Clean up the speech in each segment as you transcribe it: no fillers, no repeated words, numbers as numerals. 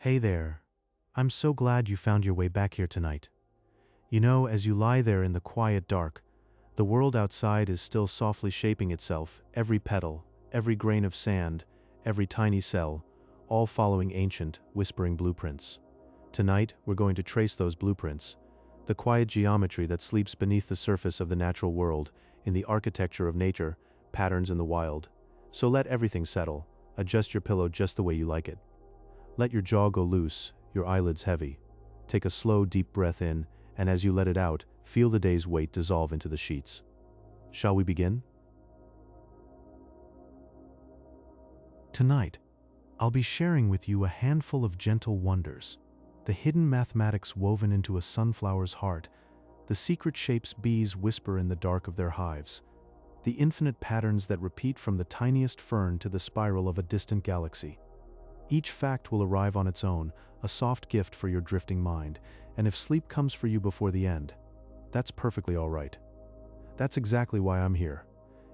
Hey there. I'm so glad you found your way back here tonight. You know, as you lie there in the quiet dark, the world outside is still softly shaping itself, every petal, every grain of sand, every tiny cell, all following ancient, whispering blueprints. Tonight, we're going to trace those blueprints, the quiet geometry that sleeps beneath the surface of the natural world, in the architecture of nature, patterns in the wild. So let everything settle, adjust your pillow just the way you like it. Let your jaw go loose, your eyelids heavy. Take a slow, deep breath in, and as you let it out, feel the day's weight dissolve into the sheets. Shall we begin? Tonight, I'll be sharing with you a handful of gentle wonders, the hidden mathematics woven into a sunflower's heart, the secret shapes bees whisper in the dark of their hives, the infinite patterns that repeat from the tiniest fern to the spiral of a distant galaxy. Each fact will arrive on its own, a soft gift for your drifting mind, and if sleep comes for you before the end, that's perfectly all right. That's exactly why I'm here.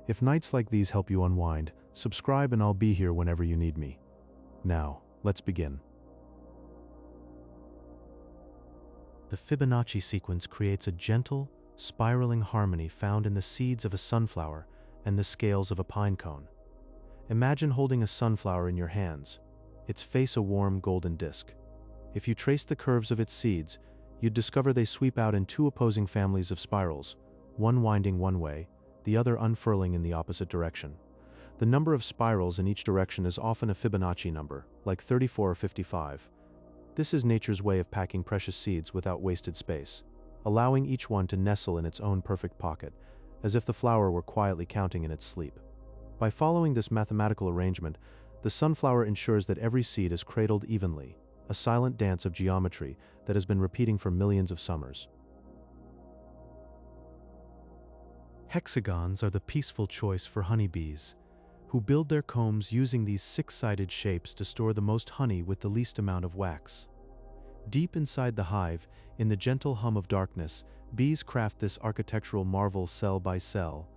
If nights like these help you unwind, subscribe and I'll be here whenever you need me. Now, let's begin. The Fibonacci sequence creates a gentle, spiraling harmony found in the seeds of a sunflower and the scales of a pine cone. Imagine holding a sunflower in your hands, its face a warm golden disk. If you trace the curves of its seeds, you'd discover they sweep out in two opposing families of spirals, one winding one way, the other unfurling in the opposite direction. The number of spirals in each direction is often a Fibonacci number, like 34 or 55. This is nature's way of packing precious seeds without wasted space, allowing each one to nestle in its own perfect pocket, as if the flower were quietly counting in its sleep. By following this mathematical arrangement, the sunflower ensures that every seed is cradled evenly, a silent dance of geometry that has been repeating for millions of summers. Hexagons are the peaceful choice for honeybees, who build their combs using these six-sided shapes to store the most honey with the least amount of wax. Deep inside the hive, in the gentle hum of darkness, bees craft this architectural marvel cell by cell.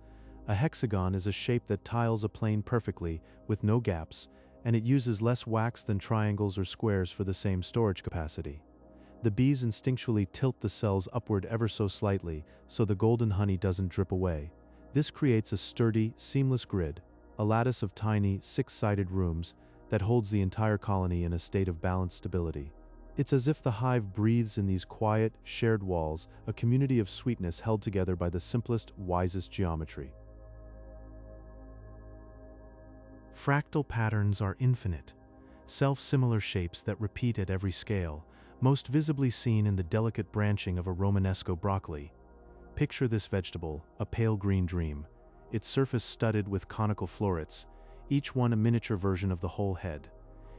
A hexagon is a shape that tiles a plane perfectly, with no gaps, and it uses less wax than triangles or squares for the same storage capacity. The bees instinctually tilt the cells upward ever so slightly, so the golden honey doesn't drip away. This creates a sturdy, seamless grid, a lattice of tiny, six-sided rooms that holds the entire colony in a state of balanced stability. It's as if the hive breathes in these quiet, shared walls, a community of sweetness held together by the simplest, wisest geometry. Fractal patterns are infinite, self-similar shapes that repeat at every scale, most visibly seen in the delicate branching of a Romanesco broccoli. Picture this vegetable, a pale green dream, its surface studded with conical florets, each one a miniature version of the whole head.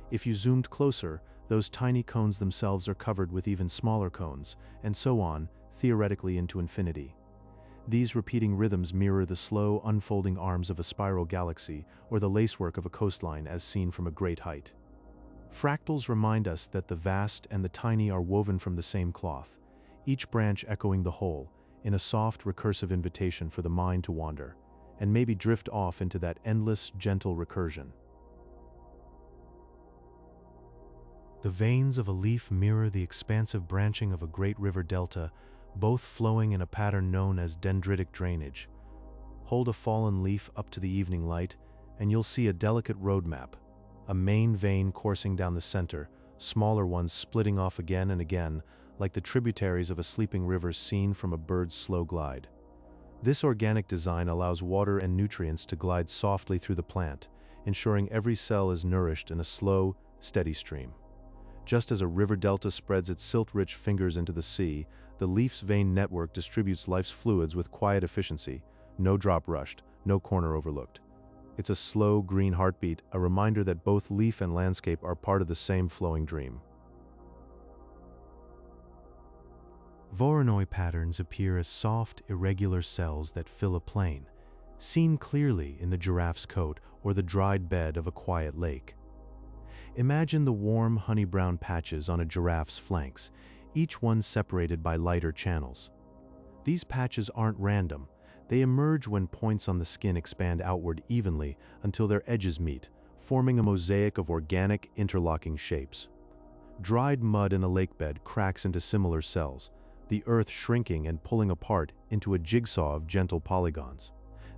If you zoomed closer, those tiny cones themselves are covered with even smaller cones, and so on, theoretically into infinity. These repeating rhythms mirror the slow, unfolding arms of a spiral galaxy or the lacework of a coastline as seen from a great height. Fractals remind us that the vast and the tiny are woven from the same cloth, each branch echoing the whole, in a soft, recursive invitation for the mind to wander, and maybe drift off into that endless, gentle recursion. The veins of a leaf mirror the expansive branching of a great river delta, both flowing in a pattern known as dendritic drainage. Hold a fallen leaf up to the evening light, and you'll see a delicate road map, a main vein coursing down the center, smaller ones splitting off again and again, like the tributaries of a sleeping river seen from a bird's slow glide. This organic design allows water and nutrients to glide softly through the plant, ensuring every cell is nourished in a slow, steady stream. Just as a river delta spreads its silt-rich fingers into the sea, the leaf's vein network distributes life's fluids with quiet efficiency, no drop rushed, no corner overlooked. It's a slow, green heartbeat, a reminder that both leaf and landscape are part of the same flowing dream. Voronoi patterns appear as soft, irregular cells that fill a plain, seen clearly in the giraffe's coat or the dried bed of a quiet lake. Imagine the warm, honey-brown patches on a giraffe's flanks, each one separated by lighter channels. These patches aren't random. They emerge when points on the skin expand outward evenly until their edges meet, forming a mosaic of organic, interlocking shapes. Dried mud in a lakebed cracks into similar cells, the earth shrinking and pulling apart into a jigsaw of gentle polygons.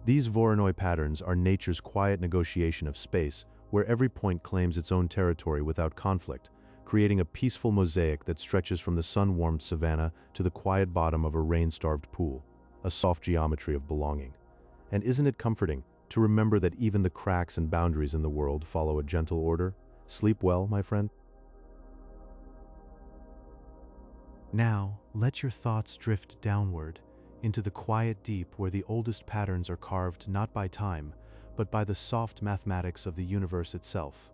These Voronoi patterns are nature's quiet negotiation of space, where every point claims its own territory without conflict, creating a peaceful mosaic that stretches from the sun-warmed savanna to the quiet bottom of a rain-starved pool, a soft geometry of belonging. And isn't it comforting to remember that even the cracks and boundaries in the world follow a gentle order? Sleep well, my friend. Now, let your thoughts drift downward into the quiet deep where the oldest patterns are carved not by time, but by the soft mathematics of the universe itself.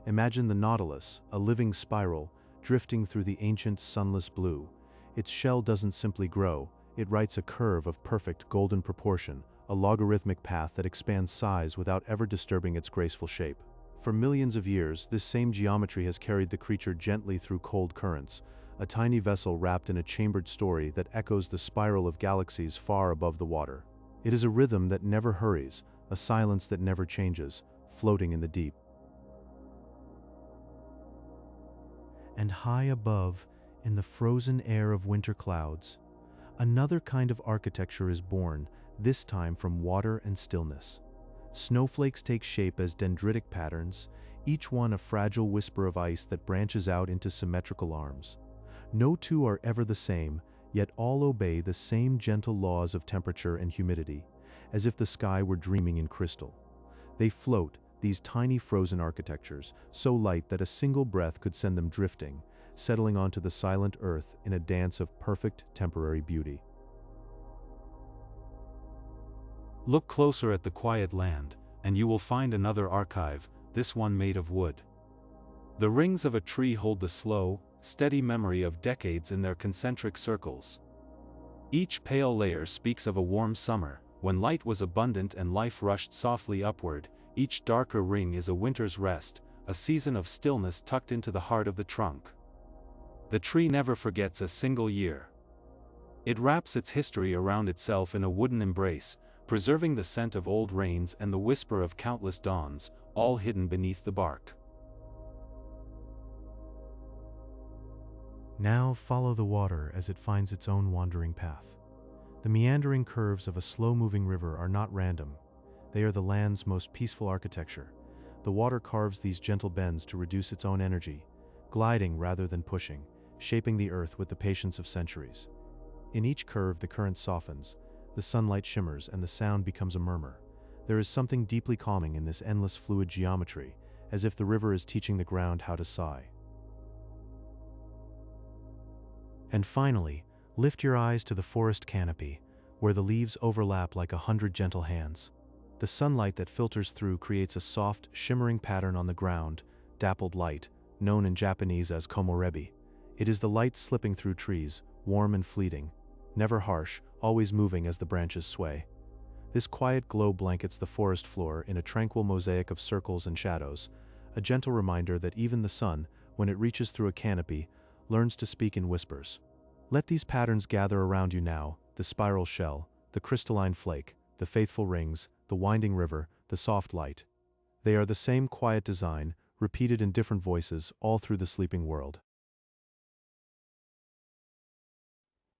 Imagine the nautilus, a living spiral, drifting through the ancient sunless blue. Its shell doesn't simply grow, it writes a curve of perfect golden proportion, a logarithmic path that expands size without ever disturbing its graceful shape. For millions of years, this same geometry has carried the creature gently through cold currents, a tiny vessel wrapped in a chambered story that echoes the spiral of galaxies far above the water. It is a rhythm that never hurries, a silence that never changes, floating in the deep. And high above, in the frozen air of winter clouds, another kind of architecture is born, this time from water and stillness. Snowflakes take shape as dendritic patterns, each one a fragile whisper of ice that branches out into symmetrical arms. No two are ever the same, yet all obey the same gentle laws of temperature and humidity, as if the sky were dreaming in crystal. They float, these tiny frozen architectures, so light that a single breath could send them drifting, settling onto the silent earth in a dance of perfect temporary beauty. Look closer at the quiet land, and you will find another archive, this one made of wood. The rings of a tree hold the slow, steady memory of decades in their concentric circles. Each pale layer speaks of a warm summer, when light was abundant and life rushed softly upward. Each darker ring is a winter's rest, a season of stillness tucked into the heart of the trunk. The tree never forgets a single year. It wraps its history around itself in a wooden embrace, preserving the scent of old rains and the whisper of countless dawns, all hidden beneath the bark. Now follow the water as it finds its own wandering path. The meandering curves of a slow-moving river are not random. They are the land's most peaceful architecture. The water carves these gentle bends to reduce its own energy, gliding rather than pushing, shaping the earth with the patience of centuries. In each curve the current softens, the sunlight shimmers, and the sound becomes a murmur. There is something deeply calming in this endless fluid geometry, as if the river is teaching the ground how to sigh. And finally, lift your eyes to the forest canopy, where the leaves overlap like 100 gentle hands. The sunlight that filters through creates a soft, shimmering pattern on the ground, dappled light, known in Japanese as komorebi. It is the light slipping through trees, warm and fleeting, never harsh, always moving as the branches sway. This quiet glow blankets the forest floor in a tranquil mosaic of circles and shadows, a gentle reminder that even the sun, when it reaches through a canopy, learns to speak in whispers. Let these patterns gather around you now, the spiral shell, the crystalline flake, the faithful rings, the winding river, the soft light. They are the same quiet design, repeated in different voices all through the sleeping world.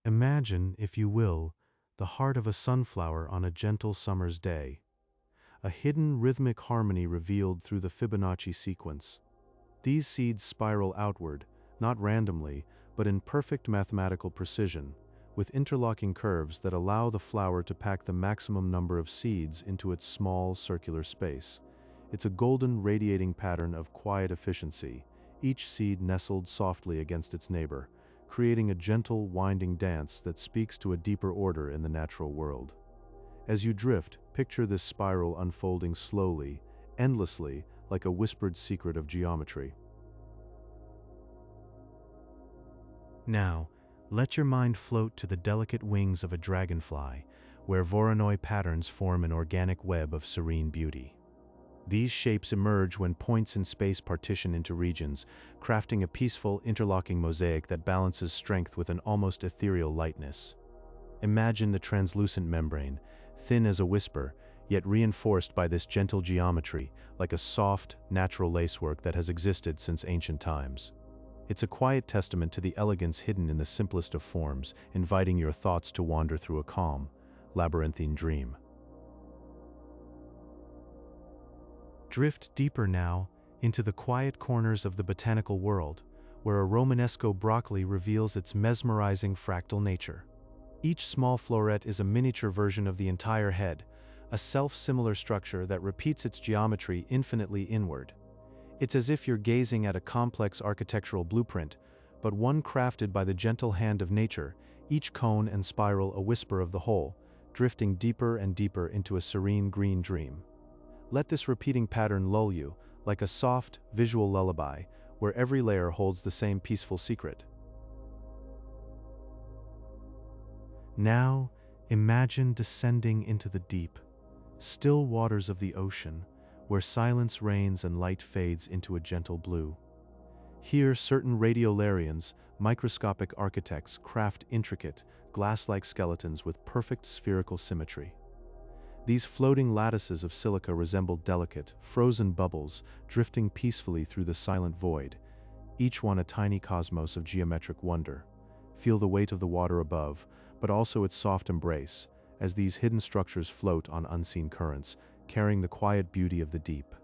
Imagine, if you will, the heart of a sunflower on a gentle summer's day. A hidden rhythmic harmony revealed through the Fibonacci sequence. These seeds spiral outward, not randomly, but in perfect mathematical precision, with interlocking curves that allow the flower to pack the maximum number of seeds into its small circular space. It's a golden radiating pattern of quiet efficiency, each seed nestled softly against its neighbor, creating a gentle, winding dance that speaks to a deeper order in the natural world. As you drift, picture this spiral unfolding slowly, endlessly, like a whispered secret of geometry. Now, let your mind float to the delicate wings of a dragonfly, where Voronoi patterns form an organic web of serene beauty. These shapes emerge when points in space partition into regions, crafting a peaceful, interlocking mosaic that balances strength with an almost ethereal lightness. Imagine the translucent membrane, thin as a whisper, yet reinforced by this gentle geometry, like a soft, natural lacework that has existed since ancient times. It's a quiet testament to the elegance hidden in the simplest of forms, inviting your thoughts to wander through a calm, labyrinthine dream. Drift deeper now into the quiet corners of the botanical world, where a Romanesco broccoli reveals its mesmerizing fractal nature. Each small floret is a miniature version of the entire head, a self-similar structure that repeats its geometry infinitely inward. It's as if you're gazing at a complex architectural blueprint, but one crafted by the gentle hand of nature, each cone and spiral a whisper of the whole, drifting deeper and deeper into a serene green dream. Let this repeating pattern lull you, like a soft, visual lullaby, where every layer holds the same peaceful secret. Now, imagine descending into the deep, still waters of the ocean, where silence reigns and light fades into a gentle blue. Here, certain radiolarians, microscopic architects, craft intricate, glass-like skeletons with perfect spherical symmetry. These floating lattices of silica resemble delicate, frozen bubbles drifting peacefully through the silent void, each one a tiny cosmos of geometric wonder. Feel the weight of the water above, but also its soft embrace, as these hidden structures float on unseen currents, carrying the quiet beauty of the deep.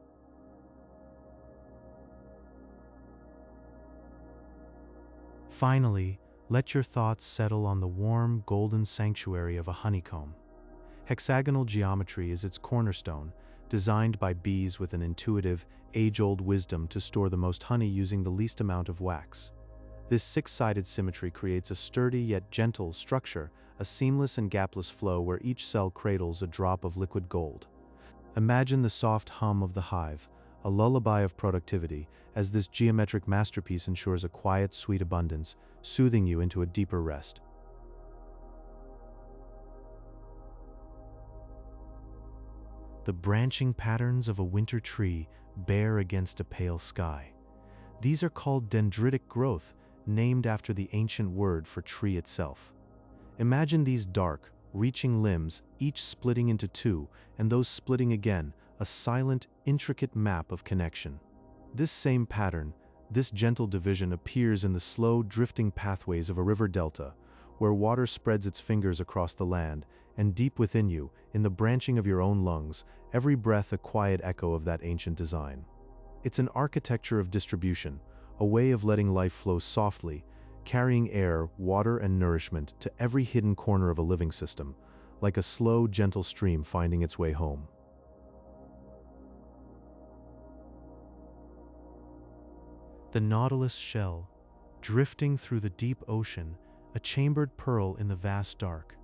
Finally, let your thoughts settle on the warm, golden sanctuary of a honeycomb. Hexagonal geometry is its cornerstone, designed by bees with an intuitive, age-old wisdom to store the most honey using the least amount of wax. This six-sided symmetry creates a sturdy yet gentle structure, a seamless and gapless flow where each cell cradles a drop of liquid gold. Imagine the soft hum of the hive, a lullaby of productivity, as this geometric masterpiece ensures a quiet, sweet abundance, soothing you into a deeper rest. The branching patterns of a winter tree bare against a pale sky. These are called dendritic growth, named after the ancient word for tree itself. Imagine these dark, reaching limbs, each splitting into two, and those splitting again, a silent, intricate map of connection. This same pattern, this gentle division appears in the slow, drifting pathways of a river delta, where water spreads its fingers across the land, and deep within you, in the branching of your own lungs, every breath a quiet echo of that ancient design. It's an architecture of distribution, a way of letting life flow softly, carrying air, water, and nourishment to every hidden corner of a living system, like a slow, gentle stream finding its way home. The nautilus shell, drifting through the deep ocean, a chambered pearl in the vast dark.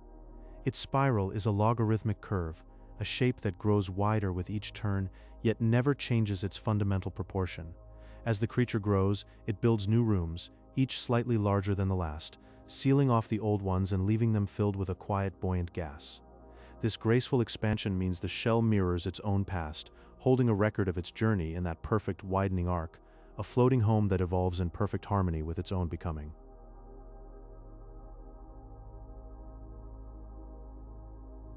Its spiral is a logarithmic curve, a shape that grows wider with each turn, yet never changes its fundamental proportion. As the creature grows, it builds new rooms, each slightly larger than the last, sealing off the old ones and leaving them filled with a quiet, buoyant gas. This graceful expansion means the shell mirrors its own past, holding a record of its journey in that perfect, widening arc, a floating home that evolves in perfect harmony with its own becoming.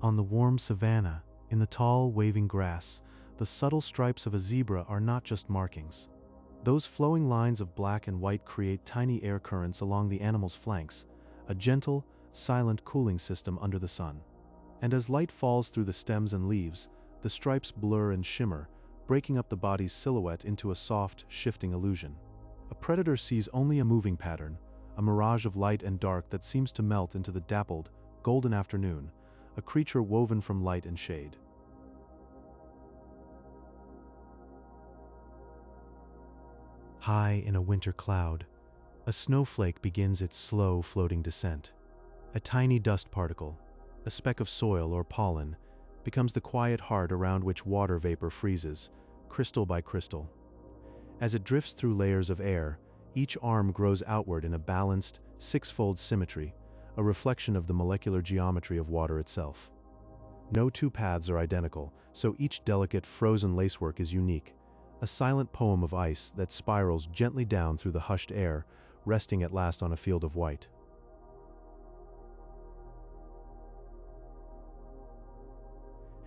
On the warm savanna, in the tall, waving grass, the subtle stripes of a zebra are not just markings. Those flowing lines of black and white create tiny air currents along the animal's flanks, a gentle, silent cooling system under the sun. And as light falls through the stems and leaves, the stripes blur and shimmer, breaking up the body's silhouette into a soft, shifting illusion. A predator sees only a moving pattern, a mirage of light and dark that seems to melt into the dappled, golden afternoon, a creature woven from light and shade. High in a winter cloud, a snowflake begins its slow, floating descent. A tiny dust particle, a speck of soil or pollen, becomes the quiet heart around which water vapor freezes, crystal by crystal. As it drifts through layers of air, each arm grows outward in a balanced, six-fold symmetry, a reflection of the molecular geometry of water itself. No two paths are identical, so each delicate, frozen lacework is unique, a silent poem of ice that spirals gently down through the hushed air, resting at last on a field of white.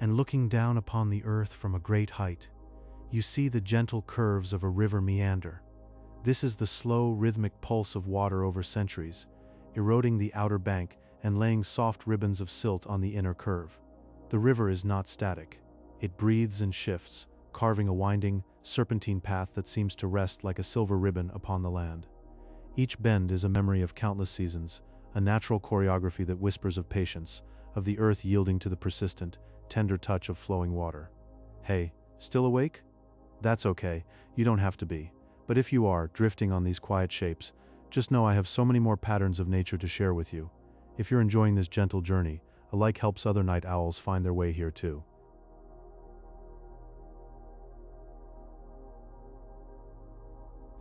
And looking down upon the earth from a great height, you see the gentle curves of a river meander. This is the slow, rhythmic pulse of water over centuries, eroding the outer bank and laying soft ribbons of silt on the inner curve. The river is not static. It breathes and shifts, carving a winding, serpentine path that seems to rest like a silver ribbon upon the land. Each bend is a memory of countless seasons, a natural choreography that whispers of patience, of the earth yielding to the persistent, tender touch of flowing water. Hey, still awake? That's okay, you don't have to be. But if you are, drifting on these quiet shapes, just know I have so many more patterns of nature to share with you. If you're enjoying this gentle journey, a like helps other night owls find their way here too.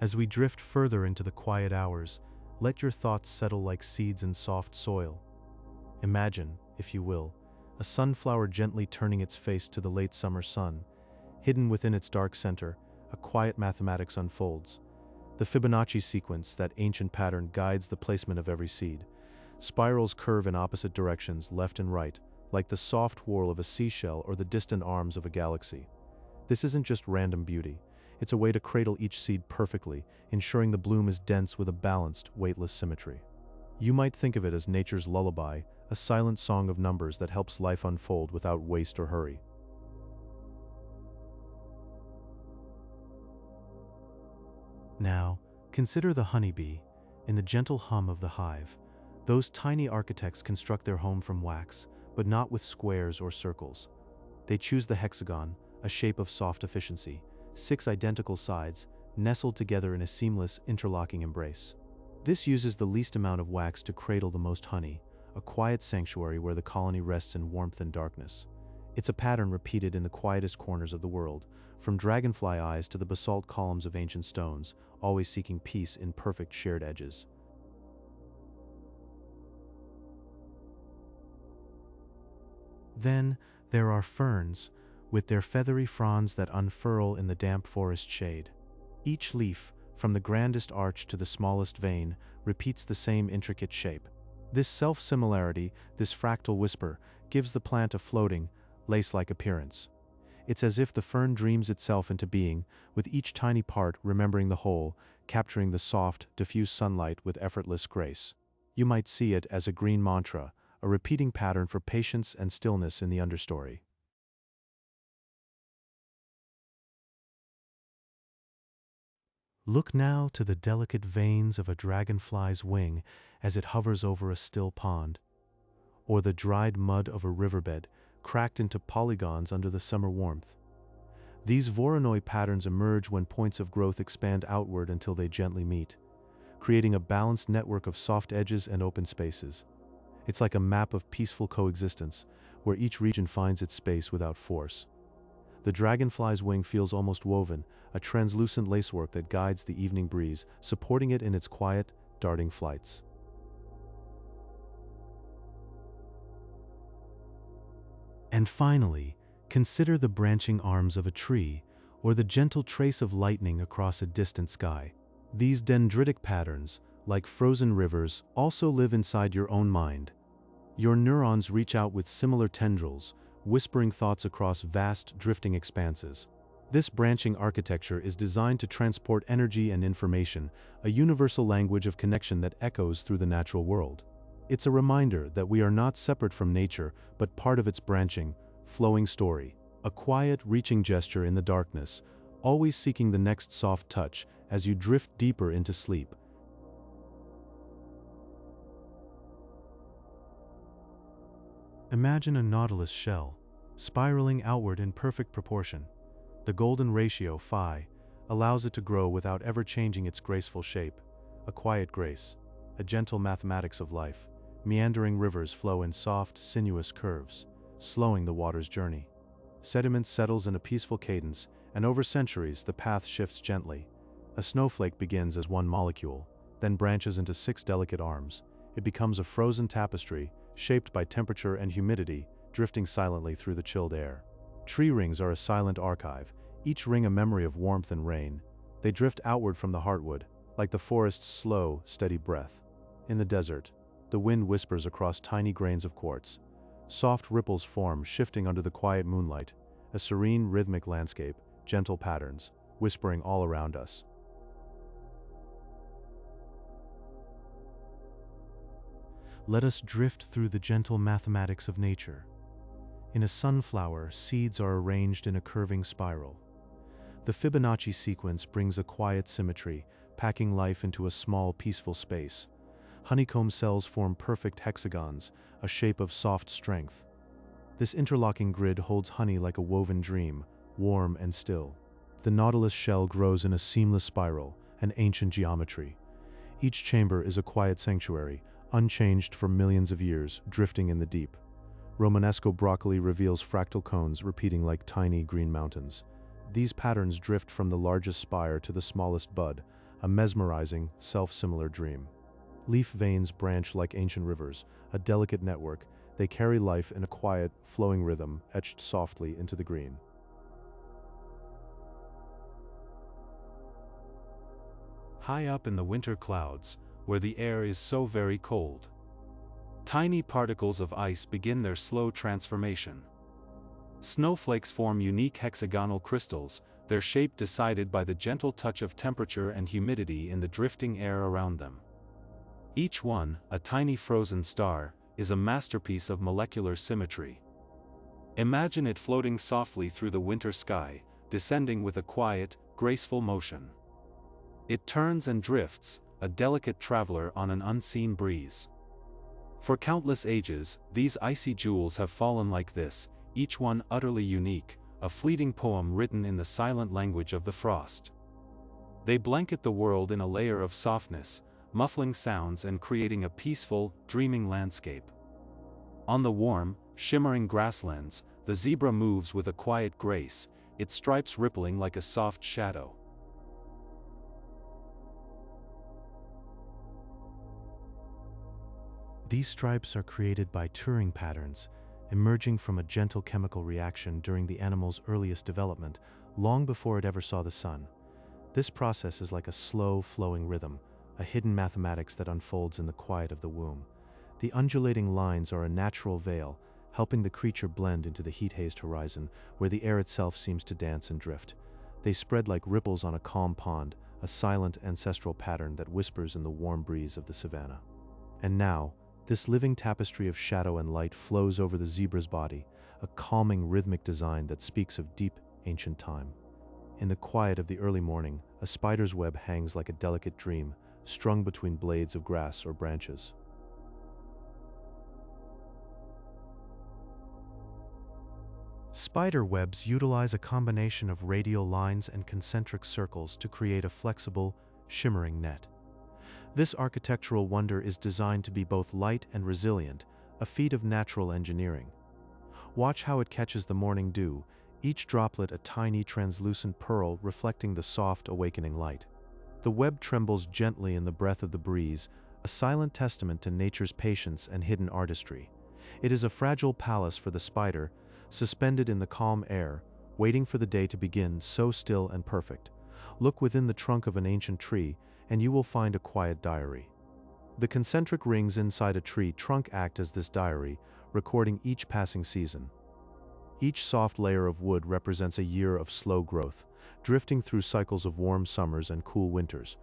As we drift further into the quiet hours, let your thoughts settle like seeds in soft soil. Imagine, if you will, a sunflower gently turning its face to the late summer sun. Hidden within its dark center, a quiet mathematics unfolds. The Fibonacci sequence, that ancient pattern, guides the placement of every seed. Spirals curve in opposite directions, left and right, like the soft whorl of a seashell or the distant arms of a galaxy. This isn't just random beauty. It's a way to cradle each seed perfectly, ensuring the bloom is dense with a balanced, weightless symmetry. You might think of it as nature's lullaby, a silent song of numbers that helps life unfold without waste or hurry. Now, consider the honeybee. In the gentle hum of the hive, those tiny architects construct their home from wax, but not with squares or circles. They choose the hexagon, a shape of soft efficiency, 6 identical sides, nestled together in a seamless, interlocking embrace. This uses the least amount of wax to cradle the most honey, a quiet sanctuary where the colony rests in warmth and darkness. It's a pattern repeated in the quietest corners of the world, from dragonfly eyes to the basalt columns of ancient stones, always seeking peace in perfect shared edges. Then there are ferns, with their feathery fronds that unfurl in the damp forest shade. Each leaf, from the grandest arch to the smallest vein, repeats the same intricate shape. This self-similarity, this fractal whisper, gives the plant a floating, lace-like appearance. It's as if the fern dreams itself into being, with each tiny part remembering the whole, capturing the soft, diffuse sunlight with effortless grace. You might see it as a green mantra, a repeating pattern for patience and stillness in the understory. Look now to the delicate veins of a dragonfly's wing as it hovers over a still pond, or the dried mud of a riverbed cracked into polygons under the summer warmth. These Voronoi patterns emerge when points of growth expand outward until they gently meet, creating a balanced network of soft edges and open spaces. It's like a map of peaceful coexistence, where each region finds its space without force. The dragonfly's wing feels almost woven, a translucent lacework that guides the evening breeze, supporting it in its quiet, darting flights. And finally, consider the branching arms of a tree, or the gentle trace of lightning across a distant sky. These dendritic patterns, like frozen rivers, also live inside your own mind. Your neurons reach out with similar tendrils, whispering thoughts across vast, drifting expanses. This branching architecture is designed to transport energy and information, a universal language of connection that echoes through the natural world. It's a reminder that we are not separate from nature, but part of its branching, flowing story. A quiet, reaching gesture in the darkness, always seeking the next soft touch as you drift deeper into sleep. Imagine a nautilus shell, spiraling outward in perfect proportion. The golden ratio, phi, allows it to grow without ever changing its graceful shape. A quiet grace, a gentle mathematics of life. Meandering rivers flow in soft, sinuous curves, slowing the water's journey. Sediment settles in a peaceful cadence, and over centuries the path shifts gently. A snowflake begins as one molecule, then branches into 6 delicate arms. It becomes a frozen tapestry, shaped by temperature and humidity, drifting silently through the chilled air. Tree rings are a silent archive, each ring a memory of warmth and rain. They drift outward from the heartwood, like the forest's slow, steady breath. In the desert, the wind whispers across tiny grains of quartz. Soft ripples form, shifting under the quiet moonlight. A serene, rhythmic landscape, gentle patterns, whispering all around us. Let us drift through the gentle mathematics of nature. In a sunflower, seeds are arranged in a curving spiral. The Fibonacci sequence brings a quiet symmetry, packing life into a small, peaceful space. Honeycomb cells form perfect hexagons, a shape of soft strength. This interlocking grid holds honey like a woven dream, warm and still. The nautilus shell grows in a seamless spiral, an ancient geometry. Each chamber is a quiet sanctuary, unchanged for millions of years, drifting in the deep. Romanesco broccoli reveals fractal cones repeating like tiny green mountains. These patterns drift from the largest spire to the smallest bud, a mesmerizing, self-similar dream. Leaf veins branch like ancient rivers, a delicate network. They carry life in a quiet, flowing rhythm etched softly into the green. High up in the winter clouds, where the air is so very cold, tiny particles of ice begin their slow transformation. Snowflakes form unique hexagonal crystals, their shape decided by the gentle touch of temperature and humidity in the drifting air around them. Each one, a tiny frozen star, is a masterpiece of molecular symmetry. Imagine it floating softly through the winter sky, descending with a quiet, graceful motion. It turns and drifts, a delicate traveler on an unseen breeze. For countless ages, these icy jewels have fallen like this, each one utterly unique, a fleeting poem written in the silent language of the frost. They blanket the world in a layer of softness, muffling sounds and creating a peaceful, dreaming landscape. On the warm, shimmering grasslands, the zebra moves with a quiet grace, its stripes rippling like a soft shadow. These stripes are created by Turing patterns, emerging from a gentle chemical reaction during the animal's earliest development, long before it ever saw the sun. This process is like a slow, flowing rhythm, a hidden mathematics that unfolds in the quiet of the womb. The undulating lines are a natural veil, helping the creature blend into the heat-hazed horizon, where the air itself seems to dance and drift. They spread like ripples on a calm pond, a silent ancestral pattern that whispers in the warm breeze of the savanna. And now, this living tapestry of shadow and light flows over the zebra's body, a calming rhythmic design that speaks of deep, ancient time. In the quiet of the early morning, a spider's web hangs like a delicate dream, strung between blades of grass or branches. Spider webs utilize a combination of radial lines and concentric circles to create a flexible, shimmering net. This architectural wonder is designed to be both light and resilient, a feat of natural engineering. Watch how it catches the morning dew, each droplet a tiny translucent pearl reflecting the soft, awakening light. The web trembles gently in the breath of the breeze, a silent testament to nature's patience and hidden artistry. It is a fragile palace for the spider, suspended in the calm air, waiting for the day to begin, so still and perfect. Look within the trunk of an ancient tree, and you will find a quiet diary. The concentric rings inside a tree trunk act as this diary, recording each passing season. Each soft layer of wood represents a year of slow growth, drifting through cycles of warm summers and cool winters.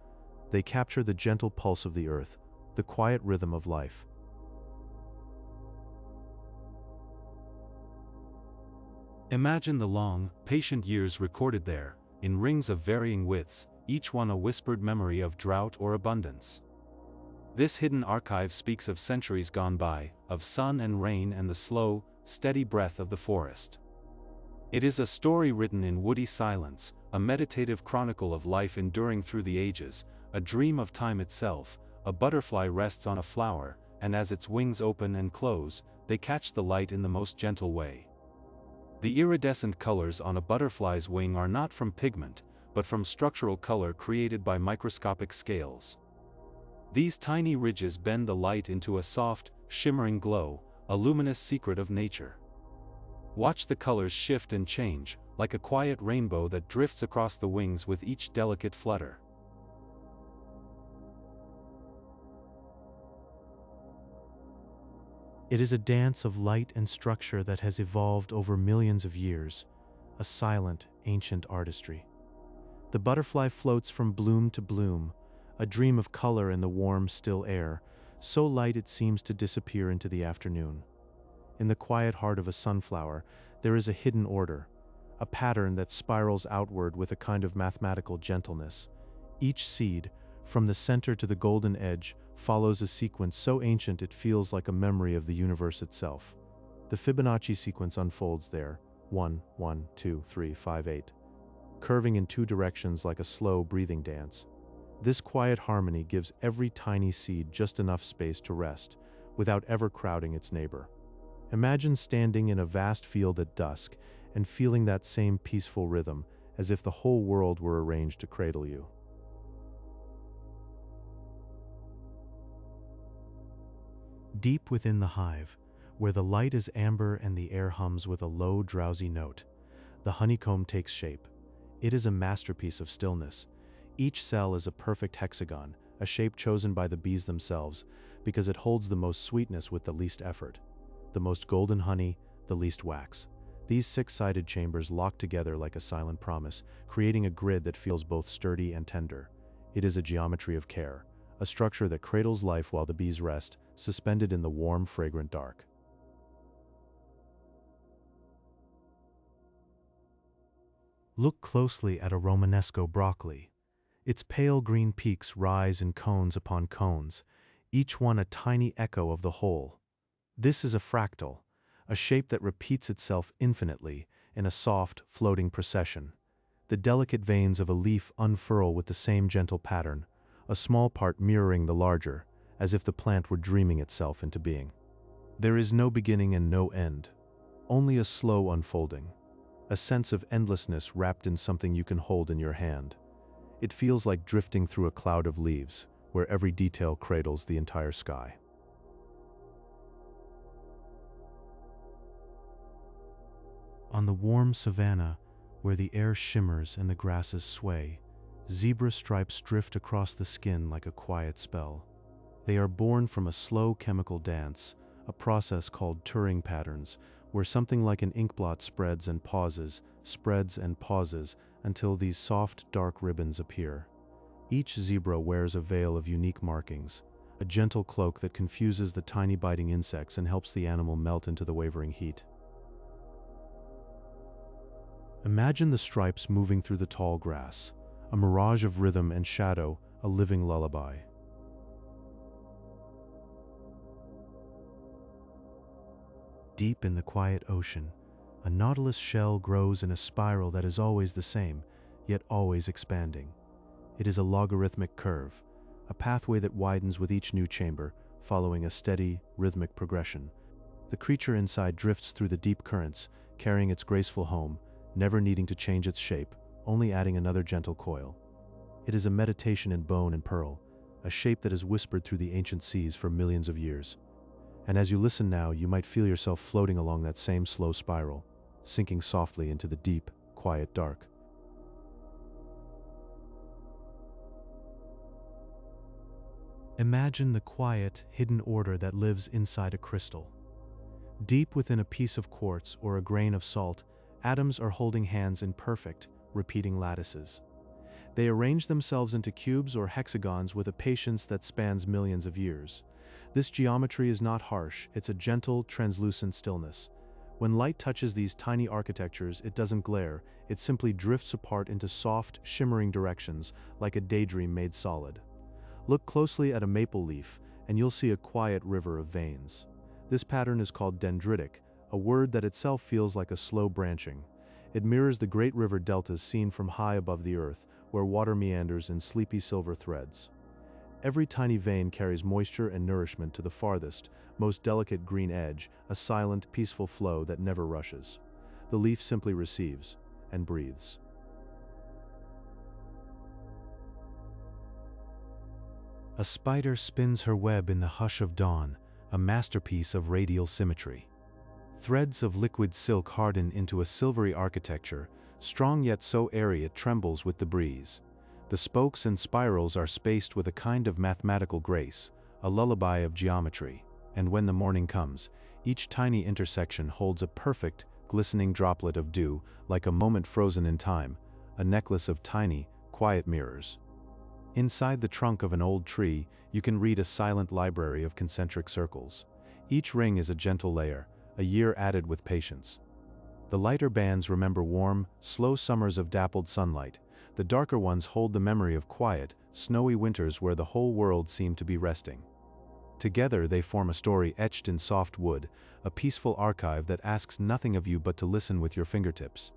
They capture the gentle pulse of the earth, the quiet rhythm of life. Imagine the long, patient years recorded there, in rings of varying widths, each one a whispered memory of drought or abundance. This hidden archive speaks of centuries gone by, of sun and rain and the slow, steady breath of the forest. It is a story written in woody silence, a meditative chronicle of life enduring through the ages, a dream of time itself. A butterfly rests on a flower, and as its wings open and close, they catch the light in the most gentle way. The iridescent colors on a butterfly's wing are not from pigment, but from structural color created by microscopic scales. These tiny ridges bend the light into a soft, shimmering glow, a luminous secret of nature. Watch the colors shift and change, like a quiet rainbow that drifts across the wings with each delicate flutter. It is a dance of light and structure that has evolved over millions of years, a silent, ancient artistry. The butterfly floats from bloom to bloom, a dream of color in the warm, still air, so light it seems to disappear into the afternoon. In the quiet heart of a sunflower, there is a hidden order, a pattern that spirals outward with a kind of mathematical gentleness. Each seed, from the center to the golden edge, follows a sequence so ancient it feels like a memory of the universe itself. The Fibonacci sequence unfolds there, 1, 1, 2, 3, 5, 8, curving in two directions like a slow breathing dance. This quiet harmony gives every tiny seed just enough space to rest, without ever crowding its neighbor. Imagine standing in a vast field at dusk and feeling that same peaceful rhythm, as if the whole world were arranged to cradle you. Deep within the hive, where the light is amber and the air hums with a low, drowsy note, the honeycomb takes shape. It is a masterpiece of stillness. Each cell is a perfect hexagon, a shape chosen by the bees themselves, because it holds the most sweetness with the least effort, the most golden honey, the least wax. These six-sided chambers lock together like a silent promise, creating a grid that feels both sturdy and tender. It is a geometry of care, a structure that cradles life while the bees rest, suspended in the warm, fragrant dark. Look closely at a Romanesco broccoli. Its pale green peaks rise in cones upon cones, each one a tiny echo of the whole. This is a fractal, a shape that repeats itself infinitely in a soft, floating procession. The delicate veins of a leaf unfurl with the same gentle pattern, a small part mirroring the larger, as if the plant were dreaming itself into being. There is no beginning and no end, only a slow unfolding, a sense of endlessness wrapped in something you can hold in your hand. It feels like drifting through a cloud of leaves, where every detail cradles the entire sky. On the warm savanna, where the air shimmers and the grasses sway, zebra stripes drift across the skin like a quiet spell. They are born from a slow chemical dance, a process called Turing patterns, where something like an inkblot spreads and pauses, until these soft, dark ribbons appear. Each zebra wears a veil of unique markings, a gentle cloak that confuses the tiny biting insects and helps the animal melt into the wavering heat. Imagine the stripes moving through the tall grass, a mirage of rhythm and shadow, a living lullaby. Deep in the quiet ocean, a nautilus shell grows in a spiral that is always the same, yet always expanding. It is a logarithmic curve, a pathway that widens with each new chamber, following a steady, rhythmic progression. The creature inside drifts through the deep currents, carrying its graceful home, never needing to change its shape, only adding another gentle coil. It is a meditation in bone and pearl, a shape that has whispered through the ancient seas for millions of years. And as you listen now, you might feel yourself floating along that same slow spiral, sinking softly into the deep, quiet dark. Imagine the quiet, hidden order that lives inside a crystal. Deep within a piece of quartz or a grain of salt, atoms are holding hands in perfect, repeating lattices. They arrange themselves into cubes or hexagons with a patience that spans millions of years. This geometry is not harsh, it's a gentle, translucent stillness. When light touches these tiny architectures, it doesn't glare, it simply drifts apart into soft, shimmering directions, like a daydream made solid. Look closely at a maple leaf, and you'll see a quiet river of veins. This pattern is called dendritic, a word that itself feels like a slow branching. It mirrors the great river deltas seen from high above the earth, where water meanders in sleepy silver threads. Every tiny vein carries moisture and nourishment to the farthest, most delicate green edge, a silent, peaceful flow that never rushes. The leaf simply receives and breathes. A spider spins her web in the hush of dawn, a masterpiece of radial symmetry. Threads of liquid silk harden into a silvery architecture, strong yet so airy it trembles with the breeze. The spokes and spirals are spaced with a kind of mathematical grace, a lullaby of geometry, and when the morning comes, each tiny intersection holds a perfect, glistening droplet of dew, like a moment frozen in time, a necklace of tiny, quiet mirrors. Inside the trunk of an old tree, you can read a silent library of concentric circles. Each ring is a gentle layer, a year added with patience. The lighter bands remember warm, slow summers of dappled sunlight. The darker ones hold the memory of quiet, snowy winters where the whole world seemed to be resting. Together they form a story etched in soft wood, a peaceful archive that asks nothing of you but to listen with your fingertips.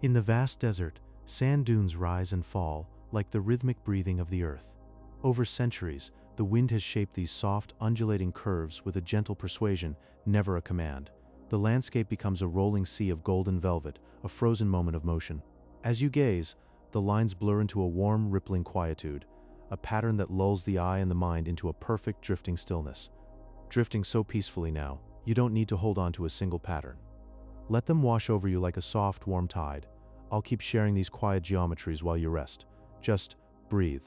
In the vast desert, sand dunes rise and fall, like the rhythmic breathing of the earth. Over centuries, the wind has shaped these soft, undulating curves with a gentle persuasion, never a command. The landscape becomes a rolling sea of golden velvet, a frozen moment of motion. As you gaze, the lines blur into a warm, rippling quietude, a pattern that lulls the eye and the mind into a perfect drifting stillness. Drifting so peacefully now, you don't need to hold on to a single pattern. Let them wash over you like a soft, warm tide. I'll keep sharing these quiet geometries while you rest. Just breathe.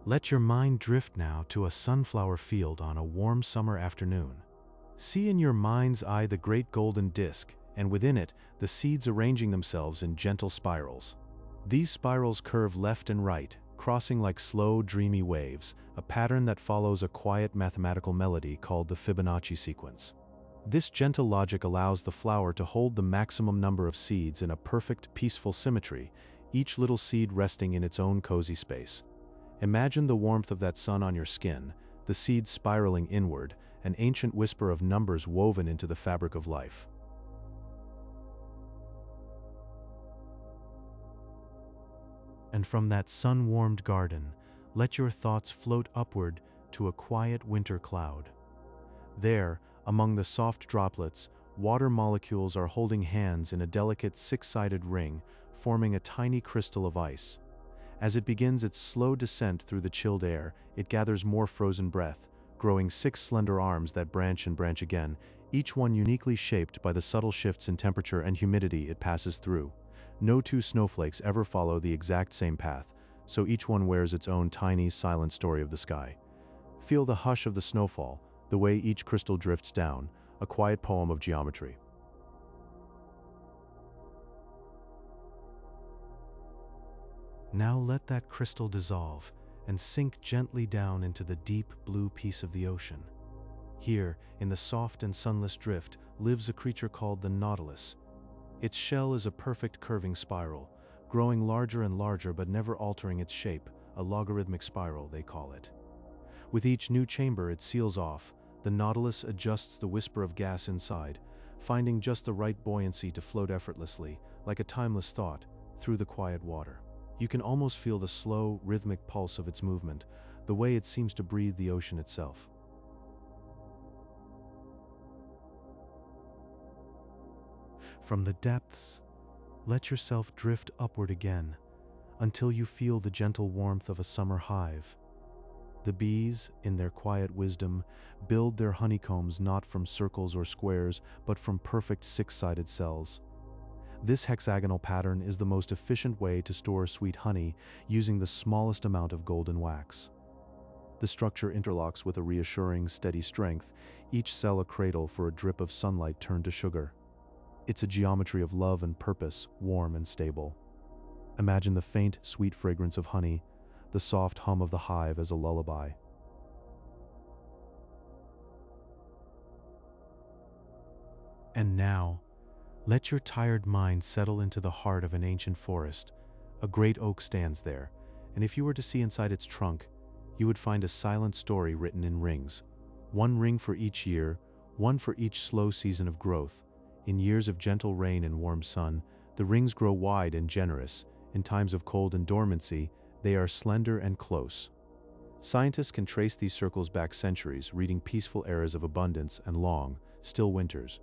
Let your mind drift now to a sunflower field on a warm summer afternoon. See in your mind's eye the great golden disk, and within it, the seeds arranging themselves in gentle spirals. These spirals curve left and right, crossing like slow, dreamy waves, a pattern that follows a quiet mathematical melody called the Fibonacci sequence. This gentle logic allows the flower to hold the maximum number of seeds in a perfect, peaceful symmetry, each little seed resting in its own cozy space. Imagine the warmth of that sun on your skin, the seeds spiraling inward, an ancient whisper of numbers woven into the fabric of life. And from that sun-warmed garden, let your thoughts float upward to a quiet winter cloud. There, among the soft droplets, water molecules are holding hands in a delicate six-sided ring, forming a tiny crystal of ice. As it begins its slow descent through the chilled air, it gathers more frozen breath, growing 6 slender arms that branch and branch again, each one uniquely shaped by the subtle shifts in temperature and humidity it passes through. No two snowflakes ever follow the exact same path, so each one wears its own tiny, silent story of the sky. Feel the hush of the snowfall, the way each crystal drifts down, a quiet poem of geometry. Now let that crystal dissolve and sink gently down into the deep blue peace of the ocean. Here, in the soft and sunless drift, lives a creature called the nautilus. Its shell is a perfect curving spiral, growing larger and larger but never altering its shape, a logarithmic spiral they call it. With each new chamber it seals off, the nautilus adjusts the whisper of gas inside, finding just the right buoyancy to float effortlessly, like a timeless thought, through the quiet water. You can almost feel the slow, rhythmic pulse of its movement, the way it seems to breathe the ocean itself. From the depths, let yourself drift upward again, until you feel the gentle warmth of a summer hive. The bees, in their quiet wisdom, build their honeycombs not from circles or squares, but from perfect six-sided cells. This hexagonal pattern is the most efficient way to store sweet honey, using the smallest amount of golden wax. The structure interlocks with a reassuring, steady strength, each cell a cradle for a drip of sunlight turned to sugar. It's a geometry of love and purpose, warm and stable. Imagine the faint, sweet fragrance of honey, the soft hum of the hive as a lullaby. And now, let your tired mind settle into the heart of an ancient forest. A great oak stands there, and if you were to see inside its trunk, you would find a silent story written in rings. One ring for each year, one for each slow season of growth. In years of gentle rain and warm sun, the rings grow wide and generous. In times of cold and dormancy, they are slender and close. Scientists can trace these circles back centuries, reading peaceful eras of abundance and long, still winters.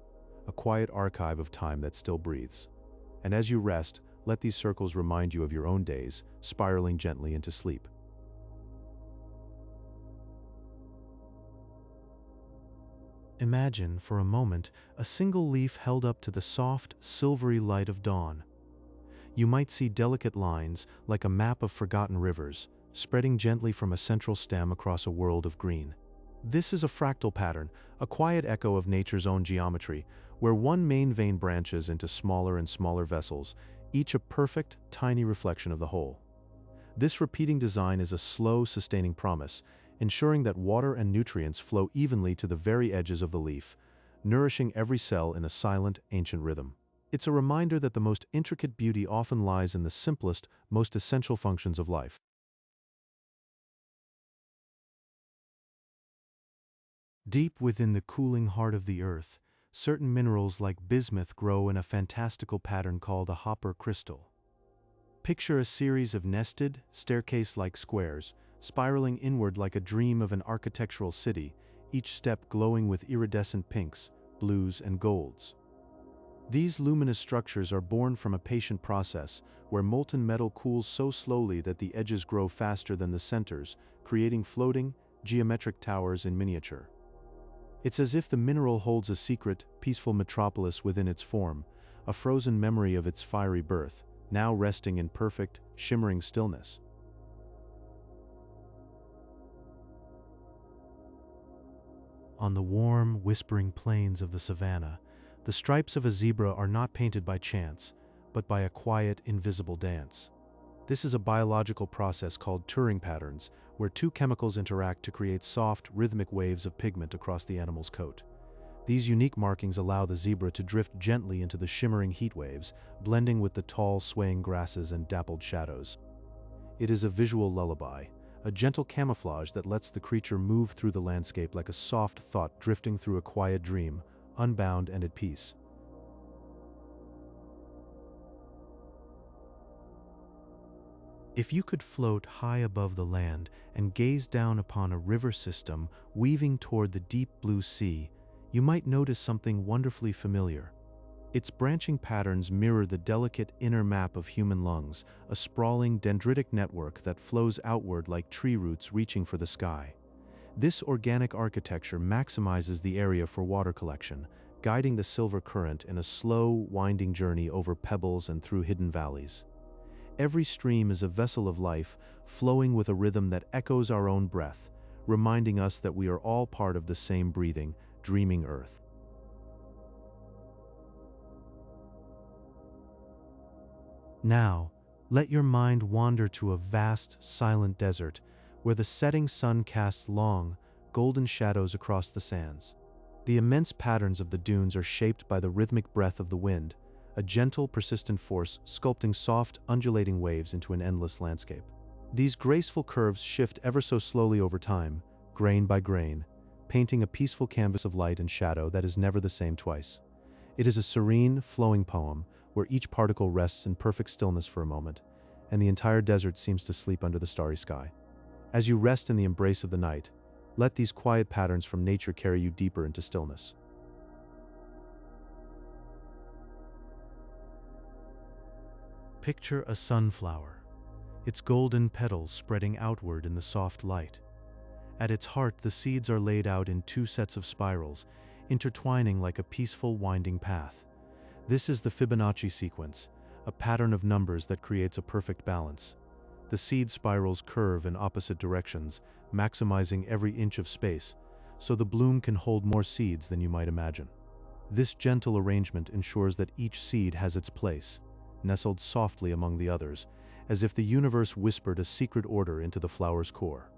A quiet archive of time that still breathes. And as you rest, let these circles remind you of your own days, spiraling gently into sleep. Imagine, for a moment, a single leaf held up to the soft, silvery light of dawn. You might see delicate lines, like a map of forgotten rivers, spreading gently from a central stem across a world of green. This is a fractal pattern, a quiet echo of nature's own geometry, where one main vein branches into smaller and smaller vessels, each a perfect, tiny reflection of the whole. This repeating design is a slow, sustaining promise, ensuring that water and nutrients flow evenly to the very edges of the leaf, nourishing every cell in a silent, ancient rhythm. It's a reminder that the most intricate beauty often lies in the simplest, most essential functions of life. Deep within the cooling heart of the earth, certain minerals like bismuth grow in a fantastical pattern called a hopper crystal. Picture a series of nested, staircase-like squares, spiraling inward like a dream of an architectural city, each step glowing with iridescent pinks, blues, and golds. These luminous structures are born from a patient process where molten metal cools so slowly that the edges grow faster than the centers, creating floating, geometric towers in miniature. It's as if the mineral holds a secret, peaceful metropolis within its form, a frozen memory of its fiery birth, now resting in perfect, shimmering stillness. On the warm, whispering plains of the savannah, the stripes of a zebra are not painted by chance, but by a quiet, invisible dance. This is a biological process called Turing patterns, where two chemicals interact to create soft, rhythmic waves of pigment across the animal's coat. These unique markings allow the zebra to drift gently into the shimmering heat waves, blending with the tall, swaying grasses and dappled shadows. It is a visual lullaby, a gentle camouflage that lets the creature move through the landscape like a soft thought drifting through a quiet dream, unbound and at peace. If you could float high above the land and gaze down upon a river system weaving toward the deep blue sea, you might notice something wonderfully familiar. Its branching patterns mirror the delicate inner map of human lungs, a sprawling dendritic network that flows outward like tree roots reaching for the sky. This organic architecture maximizes the area for water collection, guiding the silver current in a slow, winding journey over pebbles and through hidden valleys. Every stream is a vessel of life, flowing with a rhythm that echoes our own breath, reminding us that we are all part of the same breathing, dreaming earth. Now, let your mind wander to a vast, silent desert, where the setting sun casts long, golden shadows across the sands. The immense patterns of the dunes are shaped by the rhythmic breath of the wind, a gentle, persistent force sculpting soft, undulating waves into an endless landscape. These graceful curves shift ever so slowly over time, grain by grain, painting a peaceful canvas of light and shadow that is never the same twice. It is a serene, flowing poem where each particle rests in perfect stillness for a moment, and the entire desert seems to sleep under the starry sky. As you rest in the embrace of the night, let these quiet patterns from nature carry you deeper into stillness. Picture a sunflower, its golden petals spreading outward in the soft light. At its heart, the seeds are laid out in two sets of spirals, intertwining like a peaceful, winding path. This is the Fibonacci sequence, a pattern of numbers that creates a perfect balance. The seed spirals curve in opposite directions, maximizing every inch of space, so the bloom can hold more seeds than you might imagine. This gentle arrangement ensures that each seed has its place, nestled softly among the others, as if the universe whispered a secret order into the flower's core.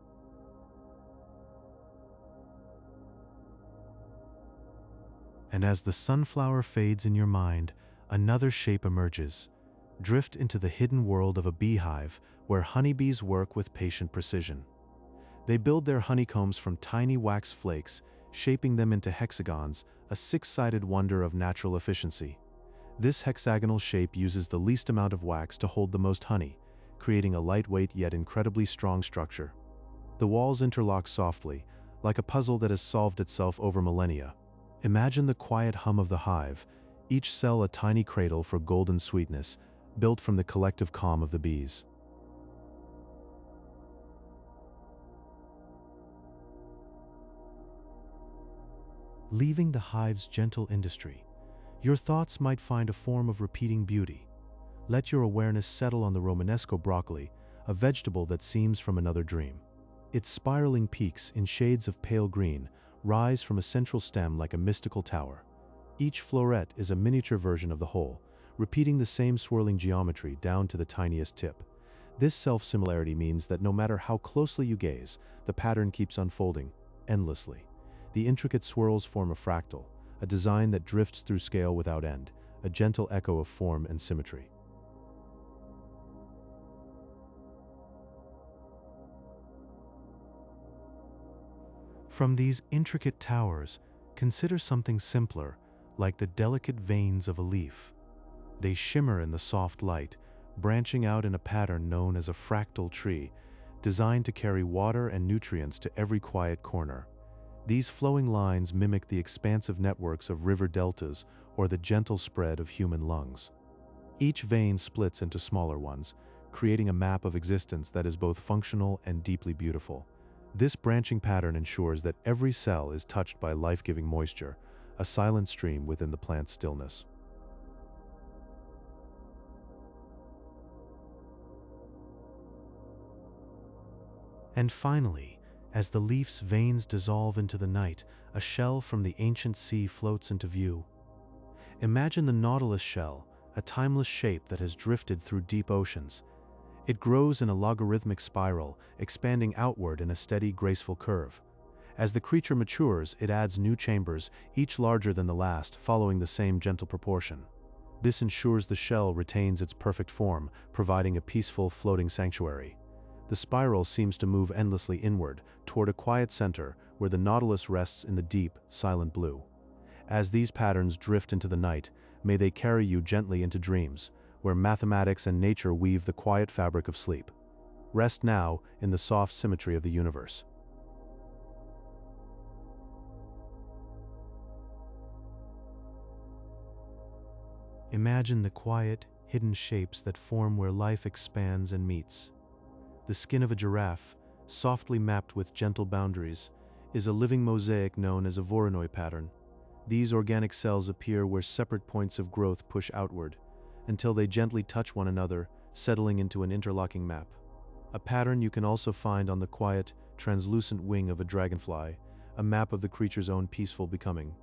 And as the sunflower fades in your mind, another shape emerges. Drift into the hidden world of a beehive where honeybees work with patient precision. They build their honeycombs from tiny wax flakes, shaping them into hexagons, a six-sided wonder of natural efficiency. This hexagonal shape uses the least amount of wax to hold the most honey, creating a lightweight yet incredibly strong structure. The walls interlock softly, like a puzzle that has solved itself over millennia. Imagine the quiet hum of the hive, each cell a tiny cradle for golden sweetness, built from the collective calm of the bees. Leaving the hive's gentle industry, your thoughts might find a form of repeating beauty. Let your awareness settle on the Romanesco broccoli, a vegetable that seems from another dream. Its spiraling peaks, in shades of pale green, rise from a central stem like a mystical tower. Each floret is a miniature version of the whole, repeating the same swirling geometry down to the tiniest tip. This self-similarity means that no matter how closely you gaze, the pattern keeps unfolding, endlessly. The intricate swirls form a fractal, a design that drifts through scale without end, a gentle echo of form and symmetry. From these intricate towers, consider something simpler, like the delicate veins of a leaf. They shimmer in the soft light, branching out in a pattern known as a fractal tree, designed to carry water and nutrients to every quiet corner. These flowing lines mimic the expansive networks of river deltas or the gentle spread of human lungs. Each vein splits into smaller ones, creating a map of existence that is both functional and deeply beautiful. This branching pattern ensures that every cell is touched by life-giving moisture, a silent stream within the plant's stillness. And finally, as the leaf's veins dissolve into the night, a shell from the ancient sea floats into view. Imagine the nautilus shell, a timeless shape that has drifted through deep oceans. It grows in a logarithmic spiral, expanding outward in a steady, graceful curve. As the creature matures, it adds new chambers, each larger than the last, following the same gentle proportion. This ensures the shell retains its perfect form, providing a peaceful, floating sanctuary. The spiral seems to move endlessly inward, toward a quiet center where the nautilus rests in the deep, silent blue. As these patterns drift into the night, may they carry you gently into dreams, where mathematics and nature weave the quiet fabric of sleep. Rest now in the soft symmetry of the universe. Imagine the quiet, hidden shapes that form where life expands and meets. The skin of a giraffe, softly mapped with gentle boundaries, is a living mosaic known as a Voronoi pattern. These organic cells appear where separate points of growth push outward, until they gently touch one another, settling into an interlocking map. A pattern you can also find on the quiet, translucent wing of a dragonfly, a map of the creature's own peaceful becoming.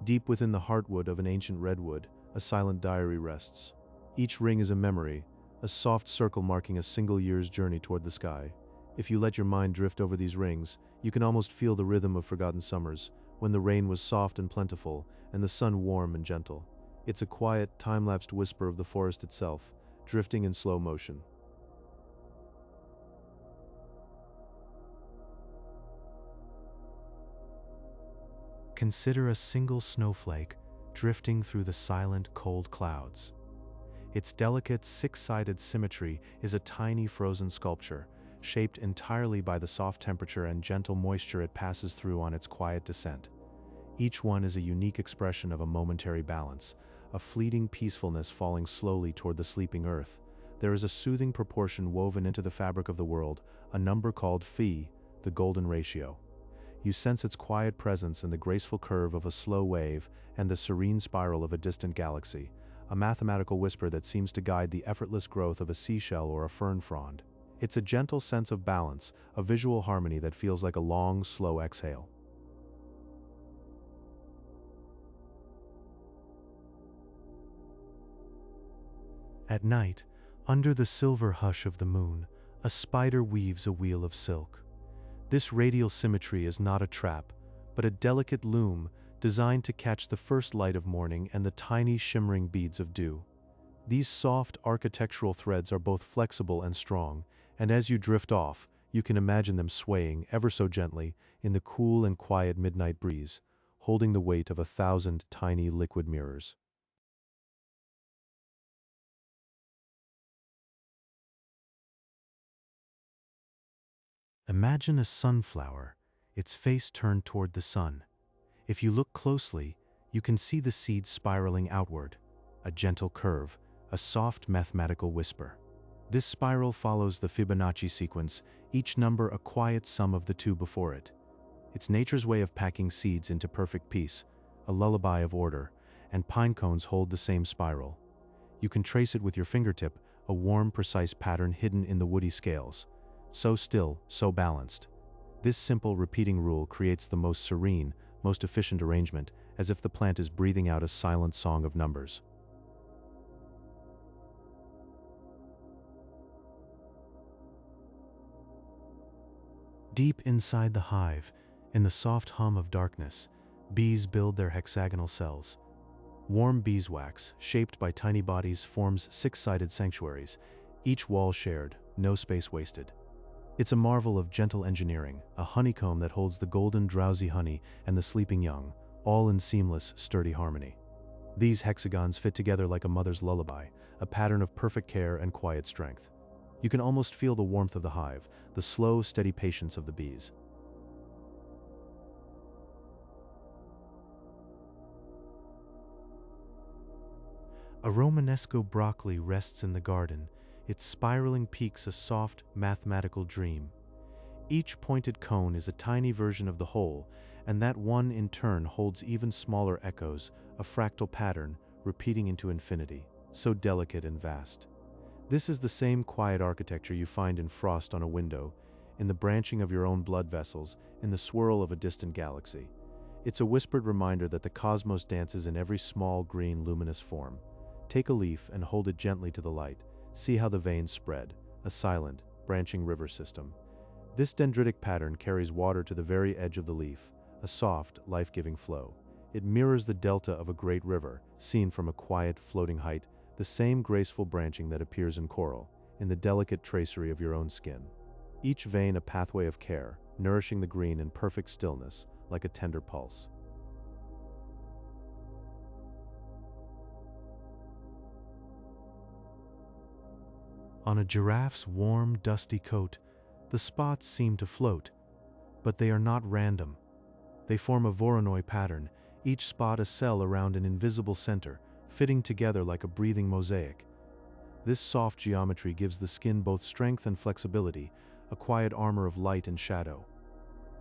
Deep within the heartwood of an ancient redwood, a silent diary rests. Each ring is a memory, a soft circle marking a single year's journey toward the sky. If you let your mind drift over these rings, you can almost feel the rhythm of forgotten summers, when the rain was soft and plentiful, and the sun warm and gentle. It's a quiet, time-lapsed whisper of the forest itself, drifting in slow motion. Consider a single snowflake drifting through the silent, cold clouds. Its delicate, six-sided symmetry is a tiny frozen sculpture, shaped entirely by the soft temperature and gentle moisture it passes through on its quiet descent. Each one is a unique expression of a momentary balance, a fleeting peacefulness falling slowly toward the sleeping earth. There is a soothing proportion woven into the fabric of the world, a number called phi, the golden ratio. You sense its quiet presence in the graceful curve of a slow wave and the serene spiral of a distant galaxy, a mathematical whisper that seems to guide the effortless growth of a seashell or a fern frond. It's a gentle sense of balance, a visual harmony that feels like a long, slow exhale. At night, under the silver hush of the moon, a spider weaves a wheel of silk. This radial symmetry is not a trap, but a delicate loom designed to catch the first light of morning and the tiny shimmering beads of dew. These soft architectural threads are both flexible and strong, and as you drift off, you can imagine them swaying ever so gently in the cool and quiet midnight breeze, holding the weight of 1,000 tiny liquid mirrors. Imagine a sunflower, its face turned toward the sun. If you look closely, you can see the seeds spiraling outward, a gentle curve, a soft mathematical whisper. This spiral follows the Fibonacci sequence, each number a quiet sum of the two before it. It's nature's way of packing seeds into perfect peace, a lullaby of order, and pine cones hold the same spiral. You can trace it with your fingertip, a warm, precise pattern hidden in the woody scales. So still, so balanced. This simple repeating rule creates the most serene, most efficient arrangement, as if the plant is breathing out a silent song of numbers. Deep inside the hive, in the soft hum of darkness, bees build their hexagonal cells. Warm beeswax, shaped by tiny bodies, forms six-sided sanctuaries, each wall shared, no space wasted. It's a marvel of gentle engineering, a honeycomb that holds the golden, drowsy honey and the sleeping young, all in seamless, sturdy harmony. These hexagons fit together like a mother's lullaby, a pattern of perfect care and quiet strength. You can almost feel the warmth of the hive, the slow, steady patience of the bees. A Romanesco broccoli rests in the garden, its spiraling peaks a soft, mathematical dream. Each pointed cone is a tiny version of the whole, and that one in turn holds even smaller echoes, a fractal pattern, repeating into infinity, so delicate and vast. This is the same quiet architecture you find in frost on a window, in the branching of your own blood vessels, in the swirl of a distant galaxy. It's a whispered reminder that the cosmos dances in every small, green, luminous form. Take a leaf and hold it gently to the light. See how the veins spread, a silent, branching river system. This dendritic pattern carries water to the very edge of the leaf, a soft, life-giving flow. It mirrors the delta of a great river, seen from a quiet, floating height, the same graceful branching that appears in coral, in the delicate tracery of your own skin. Each vein a pathway of care, nourishing the green in perfect stillness, like a tender pulse. On a giraffe's warm, dusty coat, the spots seem to float, but they are not random. They form a Voronoi pattern, each spot a cell around an invisible center, fitting together like a breathing mosaic. This soft geometry gives the skin both strength and flexibility, a quiet armor of light and shadow.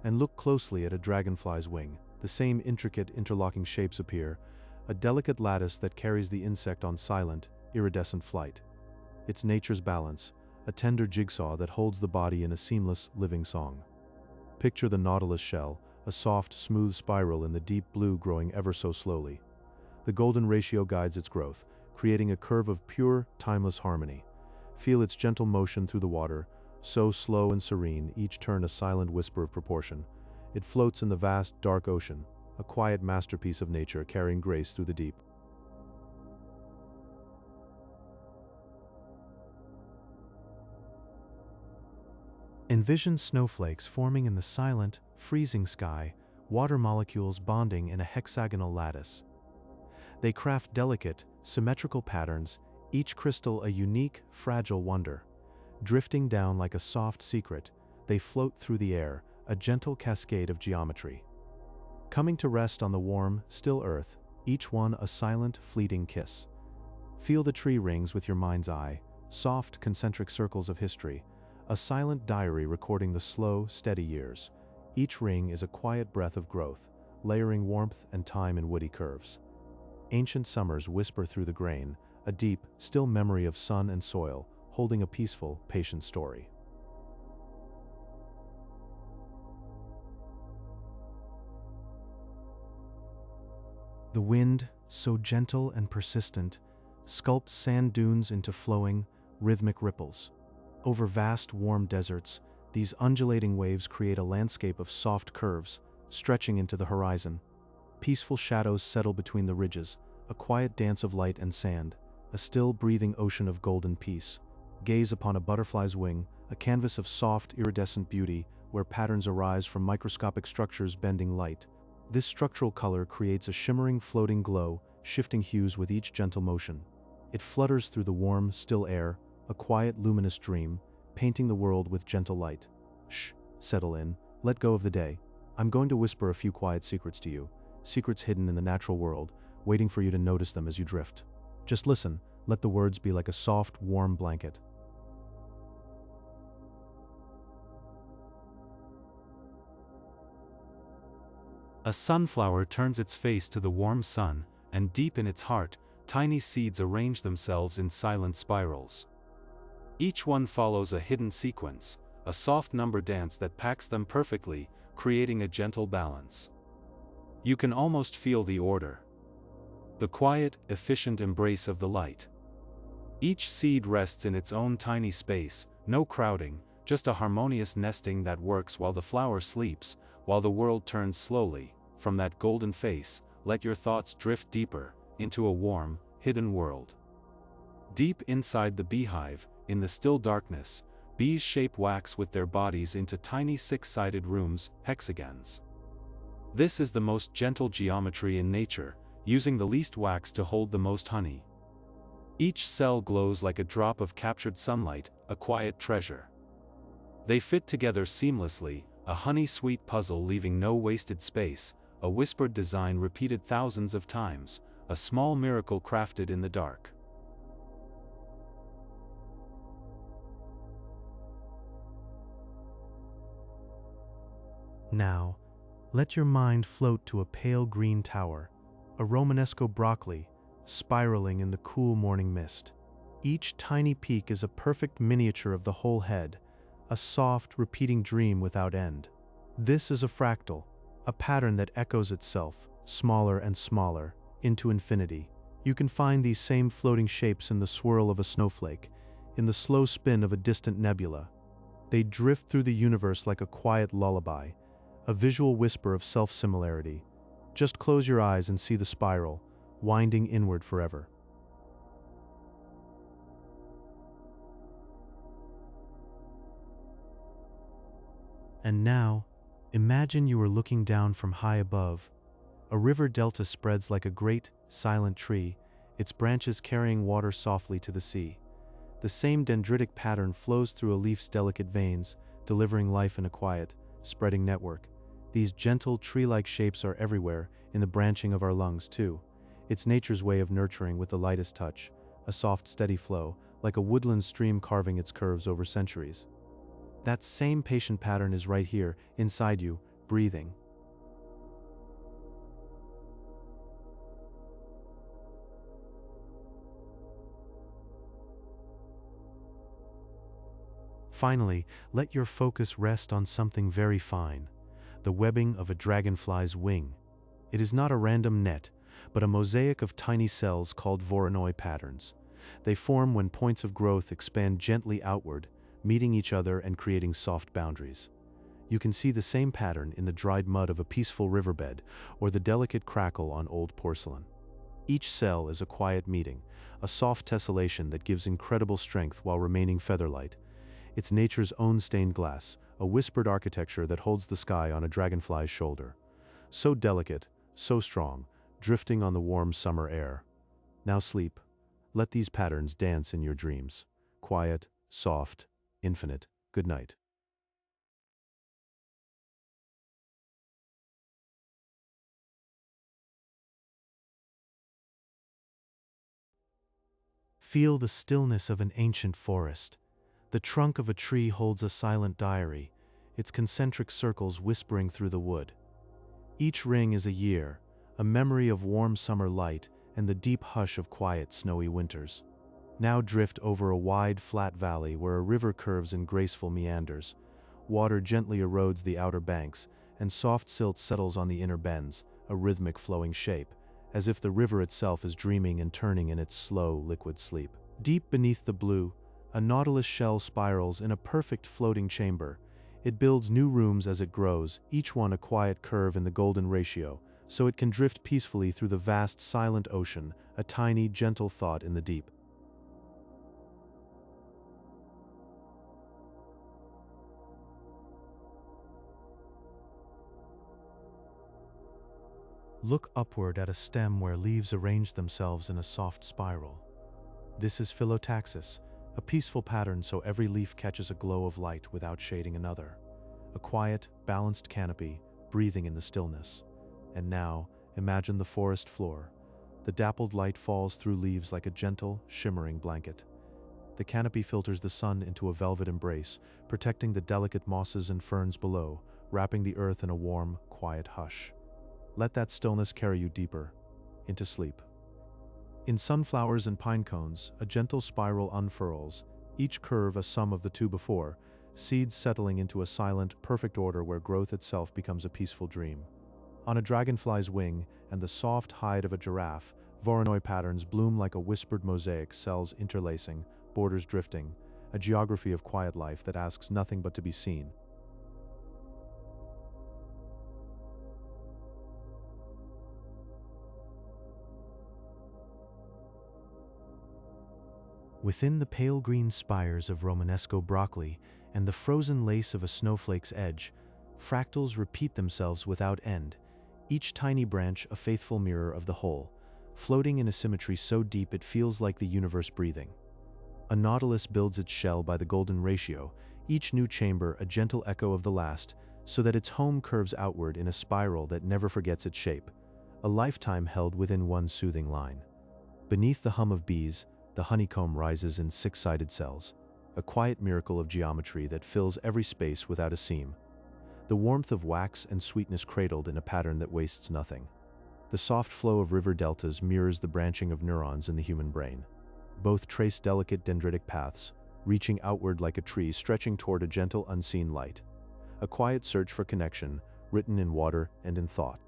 And look closely at a dragonfly's wing. The same intricate, interlocking shapes appear, a delicate lattice that carries the insect on silent, iridescent flight. It's nature's balance, a tender jigsaw that holds the body in a seamless, living song. Picture the nautilus shell, a soft, smooth spiral in the deep blue growing ever so slowly. The golden ratio guides its growth, creating a curve of pure, timeless harmony. Feel its gentle motion through the water, so slow and serene, each turn a silent whisper of proportion. It floats in the vast, dark ocean, a quiet masterpiece of nature carrying grace through the deep. Envision snowflakes forming in the silent, freezing sky, water molecules bonding in a hexagonal lattice. They craft delicate, symmetrical patterns, each crystal a unique, fragile wonder. Drifting down like a soft secret, they float through the air, a gentle cascade of geometry. Coming to rest on the warm, still earth, each one a silent, fleeting kiss. Feel the tree rings with your mind's eye, soft, concentric circles of history, a silent diary recording the slow, steady years. Each ring is a quiet breath of growth, layering warmth and time in woody curves. Ancient summers whisper through the grain, a deep, still memory of sun and soil, holding a peaceful, patient story. The wind, so gentle and persistent, sculpts sand dunes into flowing, rhythmic ripples. Over vast, warm deserts, these undulating waves create a landscape of soft curves, stretching into the horizon. Peaceful shadows settle between the ridges, a quiet dance of light and sand, a still breathing ocean of golden peace. Gaze upon a butterfly's wing, a canvas of soft, iridescent beauty, where patterns arise from microscopic structures bending light. This structural color creates a shimmering, floating glow, shifting hues with each gentle motion. It flutters through the warm, still air, a quiet, luminous dream, painting the world with gentle light. Shh, settle in, let go of the day. I'm going to whisper a few quiet secrets to you, secrets hidden in the natural world, waiting for you to notice them as you drift. Just listen, let the words be like a soft, warm blanket. A sunflower turns its face to the warm sun, and deep in its heart, tiny seeds arrange themselves in silent spirals. Each one follows a hidden sequence, a soft number dance that packs them perfectly, creating a gentle balance. You can almost feel the order. The quiet, efficient embrace of the light. Each seed rests in its own tiny space, no crowding, just a harmonious nesting that works while the flower sleeps, while the world turns slowly. From that golden face, let your thoughts drift deeper, into a warm, hidden world. Deep inside the beehive, in the still darkness, bees shape wax with their bodies into tiny six-sided rooms, hexagons. This is the most gentle geometry in nature, using the least wax to hold the most honey. Each cell glows like a drop of captured sunlight, a quiet treasure. They fit together seamlessly, a honey-sweet puzzle leaving no wasted space, a whispered design repeated thousands of times, a small miracle crafted in the dark. Now, let your mind float to a pale green tower, a Romanesco broccoli, spiraling in the cool morning mist. Each tiny peak is a perfect miniature of the whole head, a soft, repeating dream without end. This is a fractal, a pattern that echoes itself, smaller and smaller, into infinity. You can find these same floating shapes in the swirl of a snowflake, in the slow spin of a distant nebula. They drift through the universe like a quiet lullaby, a visual whisper of self-similarity. Just close your eyes and see the spiral, winding inward forever. And now, imagine you are looking down from high above. A river delta spreads like a great, silent tree, its branches carrying water softly to the sea. The same dendritic pattern flows through a leaf's delicate veins, delivering life in a quiet, spreading network. These gentle, tree-like shapes are everywhere, in the branching of our lungs too. It's nature's way of nurturing with the lightest touch, a soft, steady flow, like a woodland stream carving its curves over centuries. That same patient pattern is right here, inside you, breathing. Finally, let your focus rest on something very fine, the webbing of a dragonfly's wing. It is not a random net, but a mosaic of tiny cells called Voronoi patterns. They form when points of growth expand gently outward, meeting each other and creating soft boundaries. You can see the same pattern in the dried mud of a peaceful riverbed or the delicate crackle on old porcelain. Each cell is a quiet meeting, a soft tessellation that gives incredible strength while remaining featherlight. It's nature's own stained glass, a whispered architecture that holds the sky on a dragonfly's shoulder. So delicate, so strong, drifting on the warm summer air. Now sleep. Let these patterns dance in your dreams. Quiet, soft, infinite. Good night. Feel the stillness of an ancient forest. The trunk of a tree holds a silent diary, its concentric circles whispering through the wood. Each ring is a year, a memory of warm summer light and the deep hush of quiet, snowy winters. Now drift over a wide, flat valley where a river curves in graceful meanders. Water gently erodes the outer banks, and soft silt settles on the inner bends, a rhythmic flowing shape, as if the river itself is dreaming and turning in its slow, liquid sleep. Deep beneath the blue, a nautilus shell spirals in a perfect floating chamber. It builds new rooms as it grows, each one a quiet curve in the golden ratio, so it can drift peacefully through the vast, silent ocean, a tiny, gentle thought in the deep. Look upward at a stem where leaves arrange themselves in a soft spiral. This is phyllotaxis, a peaceful pattern so every leaf catches a glow of light without shading another. A quiet, balanced canopy, breathing in the stillness. And now, imagine the forest floor. The dappled light falls through leaves like a gentle, shimmering blanket. The canopy filters the sun into a velvet embrace, protecting the delicate mosses and ferns below, wrapping the earth in a warm, quiet hush. Let that stillness carry you deeper, into sleep. In sunflowers and pine cones, a gentle spiral unfurls, each curve a sum of the two before, seeds settling into a silent, perfect order where growth itself becomes a peaceful dream. On a dragonfly's wing and the soft hide of a giraffe, Voronoi patterns bloom like a whispered mosaic, cells interlacing, borders drifting, a geography of quiet life that asks nothing but to be seen. Within the pale green spires of Romanesco broccoli and the frozen lace of a snowflake's edge, fractals repeat themselves without end, each tiny branch a faithful mirror of the whole, floating in a symmetry so deep it feels like the universe breathing. A nautilus builds its shell by the golden ratio, each new chamber a gentle echo of the last, so that its home curves outward in a spiral that never forgets its shape, a lifetime held within one soothing line. Beneath the hum of bees, the honeycomb rises in six-sided cells, a quiet miracle of geometry that fills every space without a seam. The warmth of wax and sweetness cradled in a pattern that wastes nothing. The soft flow of river deltas mirrors the branching of neurons in the human brain. Both trace delicate dendritic paths, reaching outward like a tree stretching toward a gentle unseen light. A quiet search for connection, written in water and in thought.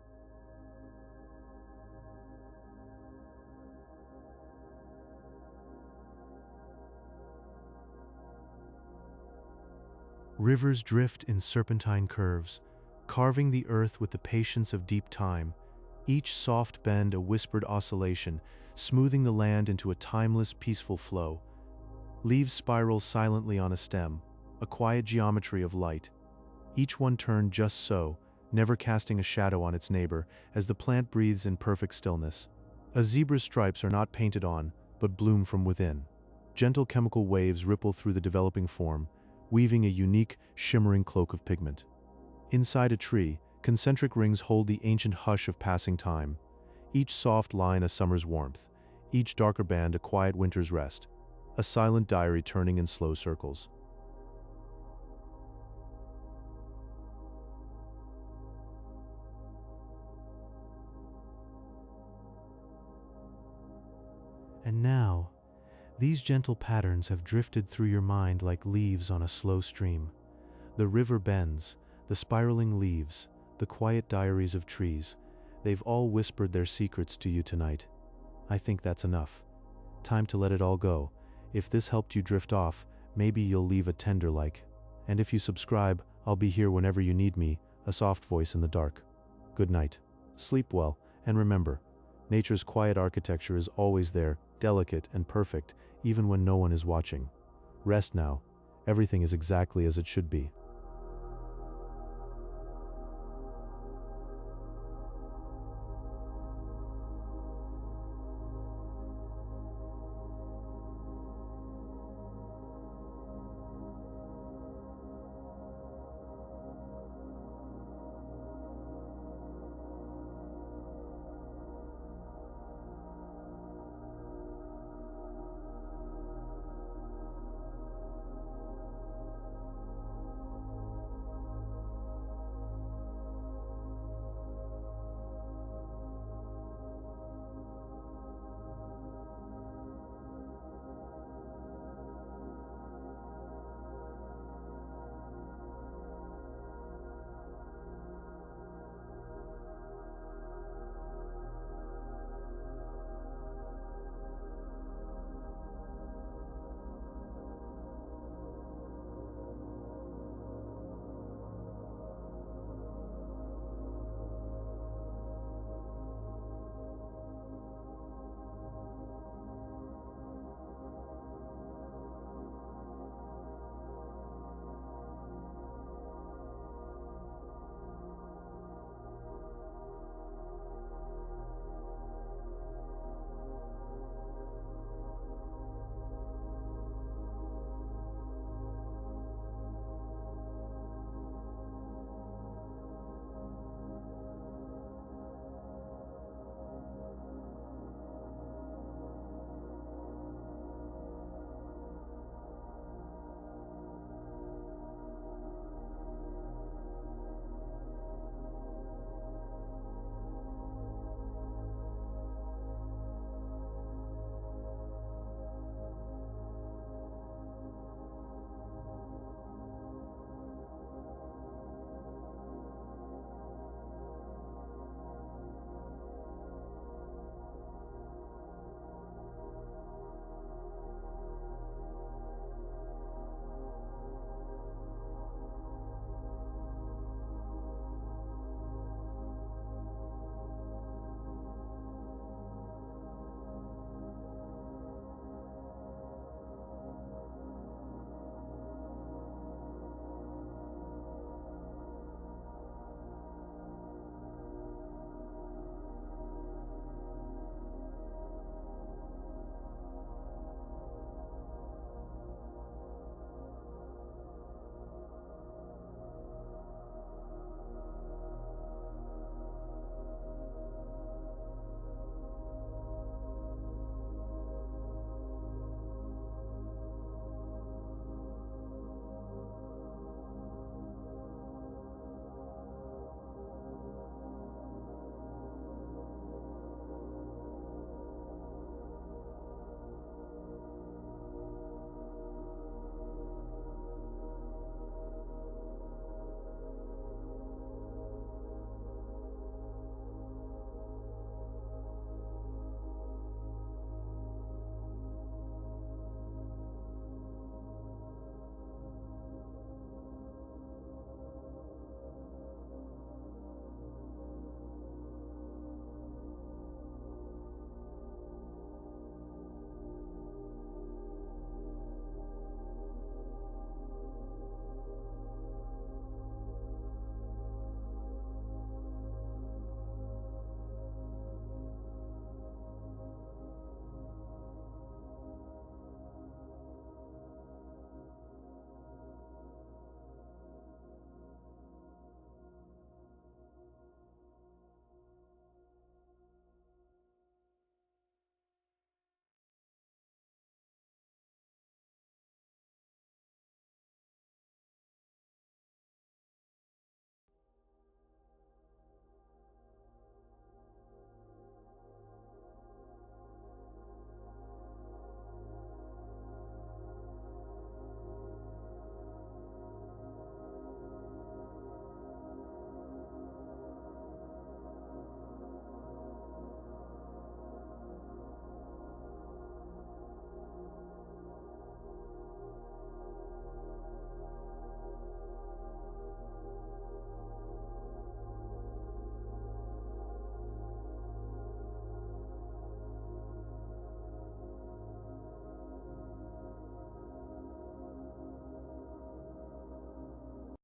Rivers drift in serpentine curves, carving the earth with the patience of deep time, each soft bend a whispered oscillation, smoothing the land into a timeless, peaceful flow. Leaves spiral silently on a stem, a quiet geometry of light. Each one turned just so, never casting a shadow on its neighbor, as the plant breathes in perfect stillness. A zebra's stripes are not painted on, but bloom from within. Gentle chemical waves ripple through the developing form, weaving a unique, shimmering cloak of pigment. Inside a tree, concentric rings hold the ancient hush of passing time, each soft line a summer's warmth, each darker band a quiet winter's rest, a silent diary turning in slow circles. And now, these gentle patterns have drifted through your mind like leaves on a slow stream. The river bends, the spiraling leaves, the quiet diaries of trees, they've all whispered their secrets to you tonight. I think that's enough. Time to let it all go. If this helped you drift off, maybe you'll leave a tender like. And if you subscribe, I'll be here whenever you need me, a soft voice in the dark. Good night. Sleep well, and remember, nature's quiet architecture is always there, delicate and perfect, even when no one is watching. Rest now. Everything is exactly as it should be.